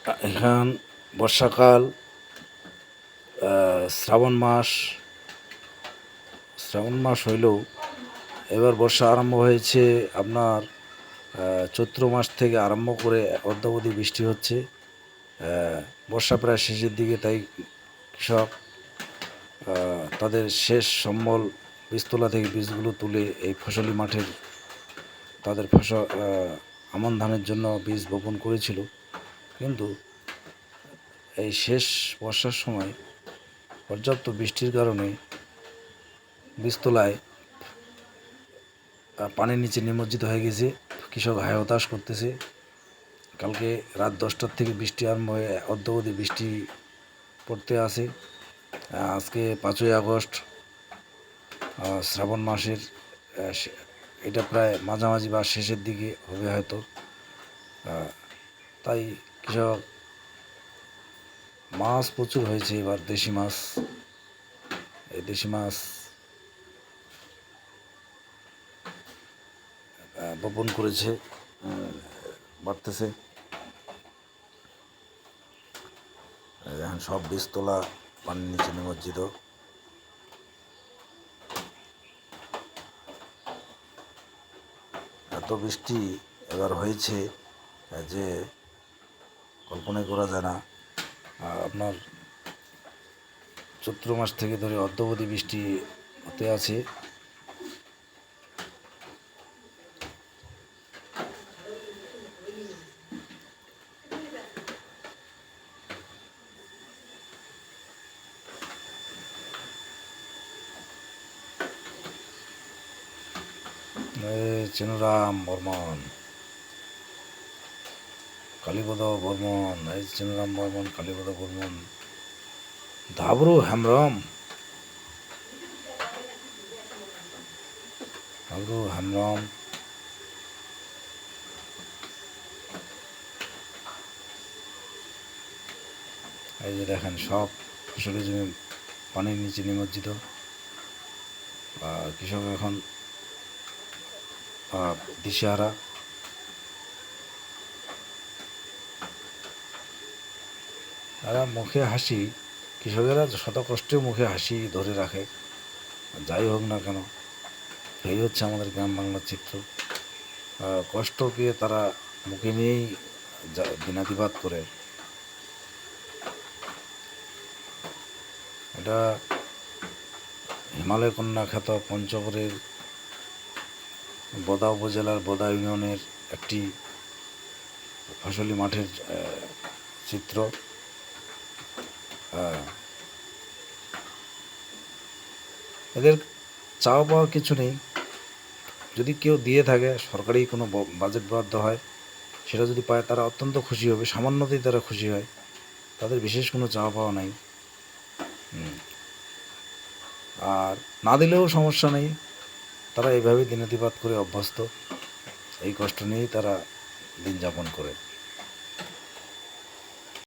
এখন বর্ষাকাল, শ্রাবণ মাস হইলেও এবার বর্ষা আরম্ভ হয়েছে আপনার চৈত্র মাস থেকে আরম্ভ করে অদ্যাবধি বৃষ্টি হচ্ছে। বর্ষা প্রায় শেষের দিকে, তাই কৃষক তাদের শেষ সম্বল বীজতলা থেকে বীজগুলো তুলে এই ফসলি মাঠের তাদের আমন ধানের জন্য বীজ বপন করেছিল। কিন্তু এই শেষ বর্ষার সময় পর্যাপ্ত বৃষ্টির কারণে বীজতলায় পানির নিচে নিমজ্জিত হয়ে গেছে। কৃষক হায় হতাশ করতেছে। কালকে রাত 10টার থেকে বৃষ্টি আরম্ভ হয়ে অদ্যাবধি বৃষ্টি পড়তে আছে। আজকে 5ই আগস্ট, শ্রাবণ মাসের এটা প্রায় মাঝামাঝি বা শেষের দিকে হবে হয়তো। তাই কৃষক মাছ প্রচুর হয়েছে এবার, দেশি মাছ। এই দেশি মাছ বপন করেছে, বাড়তেছে। এখন সব বীজতলা পানির নিচে নিমজ্জিত। এত বৃষ্টি এবার হয়েছে যে কল্পনাই করা যায় না। আপনার চৈত্র মাস থেকে ধরে অদ্যাবধি বৃষ্টি হতে আছে। চেনুরাম বর্মন, কালীপদ বর্মন, এই চেনুরাম বর্মন, কালীপদ বর্মন, ধাবরু হেমব্রম, এই যে দেখেন সব ফসলের জমি পানির নিচে নিমজ্জিত। কৃষক এখন দিশেহারা। এরা মুখে হাসি, কৃষকেরা শত কষ্টে মুখে হাসি ধরে রাখে। যাই হোক না কেন, এই হচ্ছে আমাদের গ্রাম বাংলার চিত্র। কষ্টকে তারা মুখে নিয়েই দিনাতিপাত করে। এটা হিমালয় কন্যা খ্যাত পঞ্চগড়ের বোদা উপজেলার বোদা ইউনিয়নের একটি ফসলি মাঠের চিত্র। এদের চাওয়া পাওয়া কিছু নেই। যদি কেউ দিয়ে থাকে, সরকারি কোনো বাজেট বরাদ্দ হয়, সেটা যদি পায় তারা অত্যন্ত খুশি হবে। সামান্যতেই তারা খুশি হয়, তাদের বিশেষ কোনো চাওয়া পাওয়া নাই। আর না দিলেও সমস্যা নেই, তারা এইভাবেই দিনাতিপাত করে অভ্যস্ত। এই কষ্ট নিয়েই তারা দিন যাপন করে।